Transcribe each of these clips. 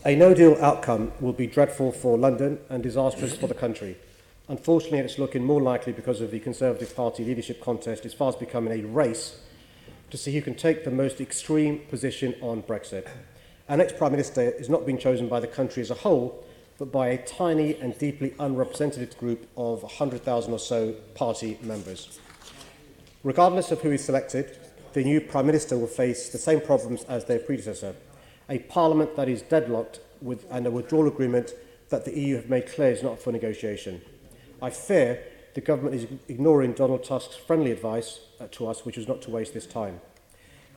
A no-deal outcome will be dreadful for London and disastrous for the country. Unfortunately, it's looking more likely because of the Conservative Party leadership contest is fast becoming a race to see who can take the most extreme position on Brexit. Our next Prime Minister is not being chosen by the country as a whole, but by a tiny and deeply unrepresented group of 100,000 or so party members. Regardless of who is selected, the new Prime Minister will face the same problems as their predecessor, a parliament that is deadlocked and a withdrawal agreement that the EU have made clear is not up for negotiation. I fear the government is ignoring Donald Tusk's friendly advice to us, which is not to waste this time.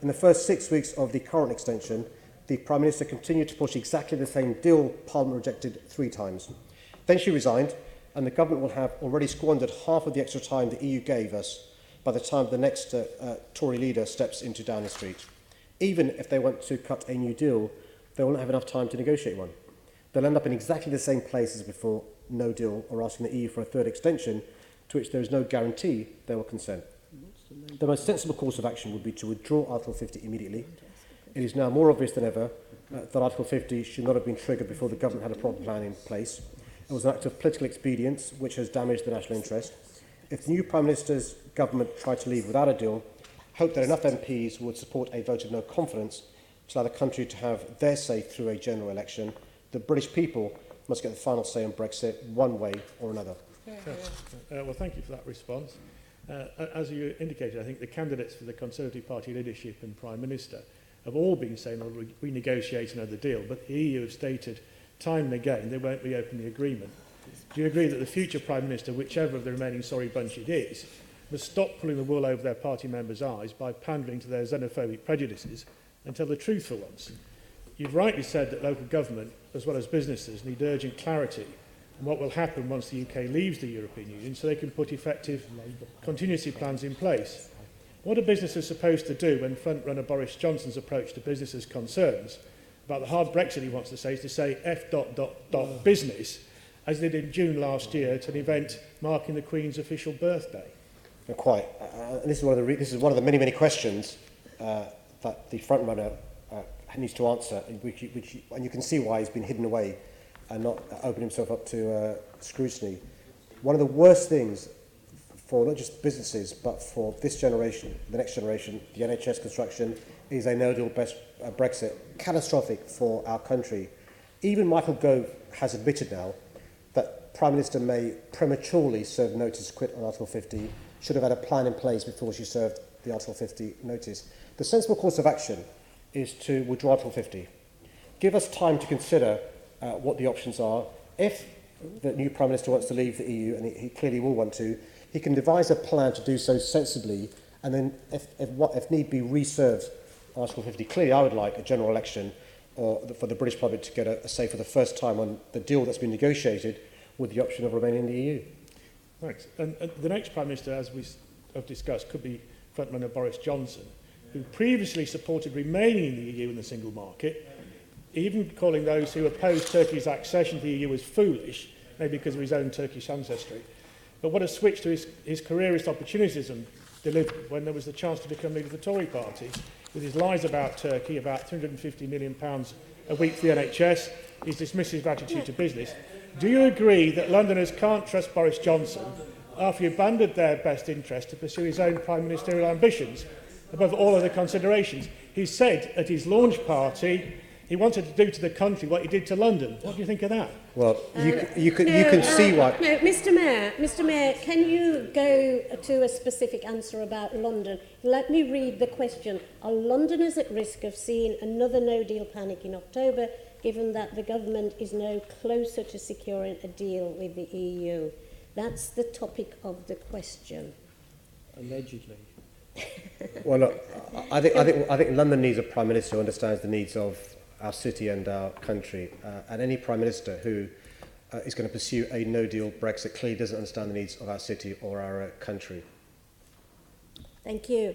In the first 6 weeks of the current extension, the Prime Minister continued to push exactly the same deal Parliament rejected 3 times. Then she resigned, and the government will have already squandered half of the extra time the EU gave us by the time the next Tory leader steps into Downing Street. Even if they want to cut a new deal, they won't have enough time to negotiate one. They'll end up in exactly the same place as before, no deal, or asking the EU for a third extension, to which there is no guarantee they will consent. The most sensible course of action would be to withdraw Article 50 immediately. It is now more obvious than ever that Article 50 should not have been triggered before the government had a proper plan in place. It was an act of political expedience which has damaged the national interest. If the new Prime Minister's government tried to leave without a deal, hope that enough MPs would support a vote of no confidence to allow the country to have their say through a general election. The British people must get the final say on Brexit one way or another. Well, thank you for that response. As you indicated, I think the candidates for the Conservative Party leadership and Prime Minister have all been saying they'll renegotiate another deal, but the EU have stated time and again they won't reopen the agreement. Do you agree that the future Prime Minister, whichever of the remaining sorry bunch it is, must stop pulling the wool over their party members' eyes by pandering to their xenophobic prejudices and tell the truth for once? You've rightly said that local government, as well as businesses, need urgent clarity on what will happen once the UK leaves the European Union so they can put effective contingency plans in place. What are businesses supposed to do when front-runner Boris Johnson's approach to businesses' concerns about the hard Brexit he wants to say is to say F.business, as they did in June last year at an event marking the Queen's official birthday? Quite. This is one of the many questions that the front-runner needs to answer, and you can see why he's been hidden away and not open himself up to scrutiny. One of the worst things for not just businesses, but for this generation, the next generation, the NHS construction, is a no-deal Brexit, catastrophic for our country. Even Michael Gove has admitted now that Prime Minister May prematurely served notice to quit on Article 50, should have had a plan in place before she served the Article 50 notice. The sensible course of action is to withdraw Article 50. Give us time to consider what the options are. If the new Prime Minister wants to leave the EU, and he clearly will want to, he can devise a plan to do so sensibly, and then, if need be, reserve Article 50. Clearly, I would like a general election for the British public to get a say for the first time on the deal that's been negotiated with the option of remaining in the EU. Thanks. And the next Prime Minister, as we have discussed, could be frontrunner Boris Johnson, who previously supported remaining in the EU in the single market, even calling those who opposed Turkey's accession to the EU as foolish, maybe because of his own Turkish ancestry. But what a switch to his careerist opportunism delivered when there was the chance to become leader of the Tory party, with his lies about Turkey, about £350 million a week for the NHS, his dismissive attitude to business. Do you agree that Londoners can't trust Boris Johnson after he abandoned their best interest to pursue his own prime ministerial ambitions above all other considerations? He said at his launch party he wanted to do to the country what he did to London. What do you think of that? Well, you can see why. No, Mr Mayor, can you go to a specific answer about London? Let me read the question. Are Londoners at risk of seeing another no-deal panic in October, given that the government is no closer to securing a deal with the EU? That's the topic of the question. Allegedly. Well, look, I think London needs a Prime Minister who understands the needs of our city and our country, and any Prime Minister who is going to pursue a no-deal Brexit clearly doesn't understand the needs of our city or our country. Thank you.